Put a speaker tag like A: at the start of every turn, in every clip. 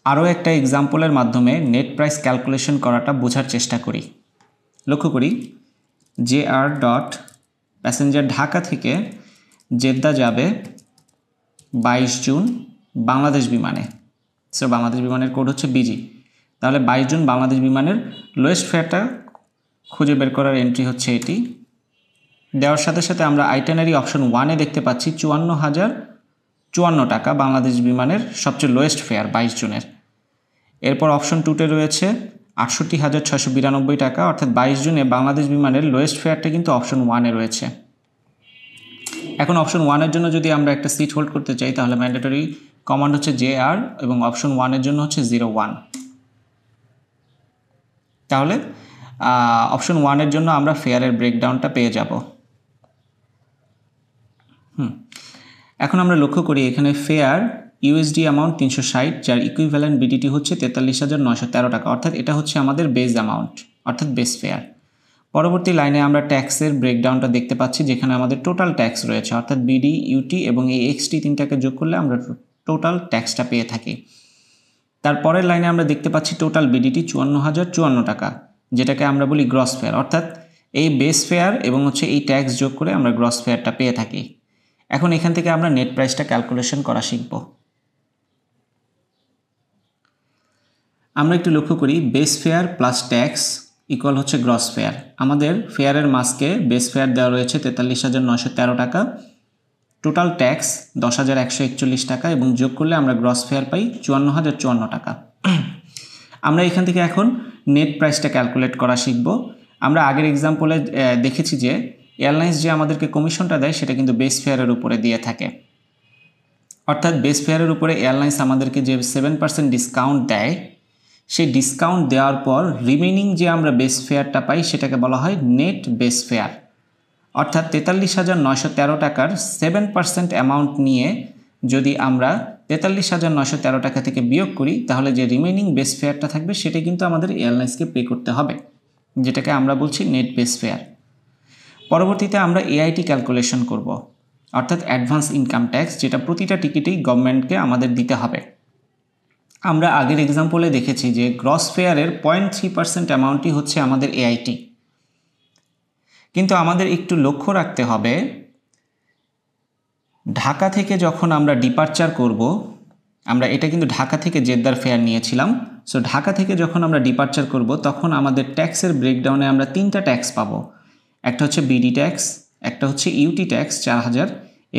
A: আরও একটা এক্সাম্পলের মাধ্যমে নেট প্রাইস ক্যালকুলেশন করাটা বোঝার চেষ্টা করি। লক্ষ্য করি JR ডট প্যাসেঞ্জার ঢাকা থেকে জেদ্দা যাবে 22 জুন বাংলাদেশ বিমানে। সো বাংলাদেশ বিমানের কোড হচ্ছে BG। তাহলে 22 জুন বাংলাদেশ বিমানের লোয়েস্ট ফেয়ারটা খুঁজে বের করার এন্ট্রি হচ্ছে এটি। দেওয়ার সাথে সাথে আমরা আইটেনারি অপশন 1-এ দেখতে পাচ্ছি 54,054 টাকা বাংলাদেশ বিমানের সবচেয়ে লোয়েস্ট ফেয়ার 22 জুনের। এরপর অপশন 2-তে রয়েছে 68,692 টাকা, অর্থাৎ 22 জুনে বাংলাদেশ বিমানের লোয়েস্ট ফেয়ারটা কিন্তু অপশন 1-এ রয়েছে। এখন অপশন 1-এর জন্য যদি আমরা একটা সিট হোল্ড করতে চাই তাহলে ম্যান্ডেটরি কমান্ড হচ্ছে JR এবং অপশন 1-এর জন্য হচ্ছে 01। তাহলে অপশন 1-এর জন্য আমরা ফেয়ারের ব্রেকডাউনটা পেয়ে যাব। এখন আমরা লক্ষ্য করি এখানে ফেয়ার USD অ্যামাউন্ট 360, যার ইকুইভ্যালেন্ট BDT হচ্ছে 43,913 টাকা, অর্থাৎ এটা হচ্ছে আমাদের বেস অ্যামাউন্ট অর্থাৎ বেস ফেয়ার। পরবর্তী লাইনে আমরা ট্যাক্সের ব্রেকডাউনটা দেখতে পাচ্ছি, যেখানে আমাদের টোটাল ট্যাক্স রয়েছে, অর্থাৎ BD, UT এবং এই XT তিনটাকে যোগ করলে আমরা টোটাল ট্যাক্সটা পেয়ে থাকি। তারপরের লাইনে আমরা দেখতে পাচ্ছি টোটাল BDT 54,054 টাকা, যেটাকে আমরা বলি গ্রস ফেয়ার, অর্থাৎ এই বেস ফেয়ার এবং হচ্ছে এই ট্যাক্স যোগ করে আমরা গ্রস ফেয়ারটা পেয়ে থাকি। এখন এখান থেকে আমরা নেট প্রাইসটা ক্যালকুলেশন করা শিখব। আমরা একটু লক্ষ্য করি base fair plus tax equal হচ্ছে গ্রস ফেয়ার। আমাদের ফেয়ারের মাসকে বেস ফেয়ার দেওয়া রয়েছে 43,913 টাকা, টোটাল ট্যাক্স 10,141 টাকা এবং যোগ করলে আমরা গ্রস ফেয়ার পাই 54,054 টাকা। আমরা এখান থেকে এখন নেট প্রাইসটা ক্যালকুলেট করা শিখব। আমরা আগের এক্সাম্পলে দেখেছি যে এয়ারলাইন্স যে আমাদেরকে কমিশনটা দেয় সেটা কিন্তু বেস ফেয়ারের উপরে দিয়ে থাকে, অর্থাৎ বেস ফেয়ারের উপরে এয়ারলাইন্স আমাদেরকে যে 7% ডিসকাউন্ট দেয়, সেই ডিসকাউন্ট দেওয়ার পর রিমেনিং যে আমরা বেস ফেয়ারটা পাই সেটাকে বলা হয় নেট বেস ফেয়ার। অর্থাৎ 43,913 টাকার 7% অ্যামাউন্ট নিয়ে যদি আমরা 43,913 টাকা থেকে বিয়োগ করি তাহলে যে রিমেনিং বেস ফেয়ারটা থাকবে সেটা কিন্তু আমাদের এয়ারলাইন্সকে পে করতে হবে, যেটাকে আমরা বলছি নেট বেস ফেয়ার। পরবর্তীতে আমরা AIT ক্যালকুলেশন করব, অর্থাৎ অ্যাডভান্স ইনকাম ট্যাক্স, যেটা প্রতিটা টিকিটেই গভর্নমেন্টকে আমাদের দিতে হবে। আমরা আগের এক্সাম্পলে দেখেছি যে গ্রস ফেয়ারের 0.3% অ্যামাউন্টই হচ্ছে আমাদের AIT। কিন্তু আমাদের একটু লক্ষ্য রাখতে হবে, ঢাকা থেকে যখন আমরা ডিপারচার করব, আমরা এটা কিন্তু ঢাকা থেকে জেদ্দার ফেয়ার নিয়েছিলাম। সো ঢাকা থেকে যখন আমরা ডিপারচার করব তখন আমাদের ট্যাক্সের ব্রেকডাউনে আমরা 3টা ট্যাক্স পাবো। একটা হচ্ছে BD ট্যাক্স, একটা হচ্ছে UT ট্যাক্স 4,000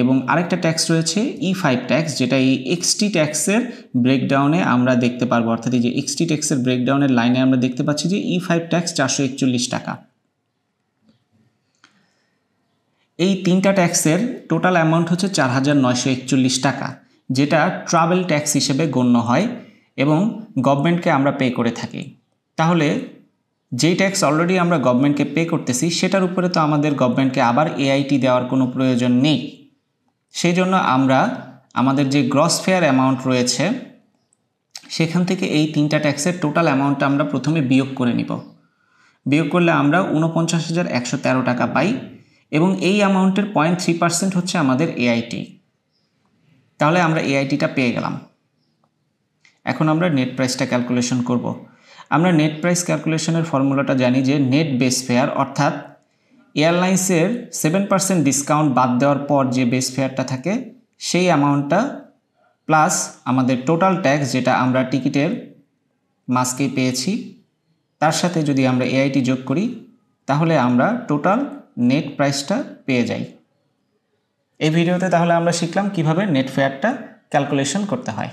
A: এবং আরেকটা ট্যাক্স রয়েছে E5 ট্যাক্স, যেটা এই XT ট্যাক্সের ব্রেকডাউনে আমরা দেখতে পারবো। অর্থাৎ এই যে XT ট্যাক্সের ব্রেকডাউনের লাইনে আমরা দেখতে পাচ্ছি যে E5 ট্যাক্স 441 টাকা। এই 3টা ট্যাক্সের টোটাল অ্যামাউন্ট হচ্ছে 4,941 টাকা, যেটা ট্রাভেল ট্যাক্স হিসেবে গণ্য হয় এবং গভর্নমেন্টকে আমরা পে করে থাকি। তাহলে যেই ট্যাক্স অলরেডি আমরা গভর্নমেন্টকে পে করতেছি সেটার উপরে তো আমাদের গভর্নমেন্টকে আবার AIT দেওয়ার কোনো প্রয়োজন নেই। সেই জন্য আমরা আমাদের যে গ্রস ফেয়ার অ্যামাউন্ট রয়েছে সেখান থেকে এই 3টা ট্যাক্সের টোটাল অ্যামাউন্টটা আমরা প্রথমে বিয়োগ করে নিব। বিয়োগ করলে আমরা 49,113 টাকা পাই এবং এই অ্যামাউন্টের 0.3% হচ্ছে আমাদের AIT। তাহলে আমরা AITটা পেয়ে গেলাম। এখন আমরা নেট প্রাইসটা ক্যালকুলেশন করব। আমরা নেট প্রাইস ক্যালকুলেশনের ফর্মুলাটা জানি যে নেট বেস ফেয়ার, অর্থাৎ এয়ারলাইন্সের 7% ডিসকাউন্ট বাদ দেওয়ার পর যে বেস ফেয়ারটা থাকে সেই অ্যামাউন্টটা প্লাস আমাদের টোটাল ট্যাক্স, যেটা আমরা টিকিটের মাসকেই পেয়েছি, তার সাথে যদি আমরা AIT যোগ করি তাহলে আমরা টোটাল নেট প্রাইসটা পেয়ে যাই। এই ভিডিওতে তাহলে আমরা শিখলাম কিভাবে নেট ফেয়ারটা ক্যালকুলেশন করতে হয়।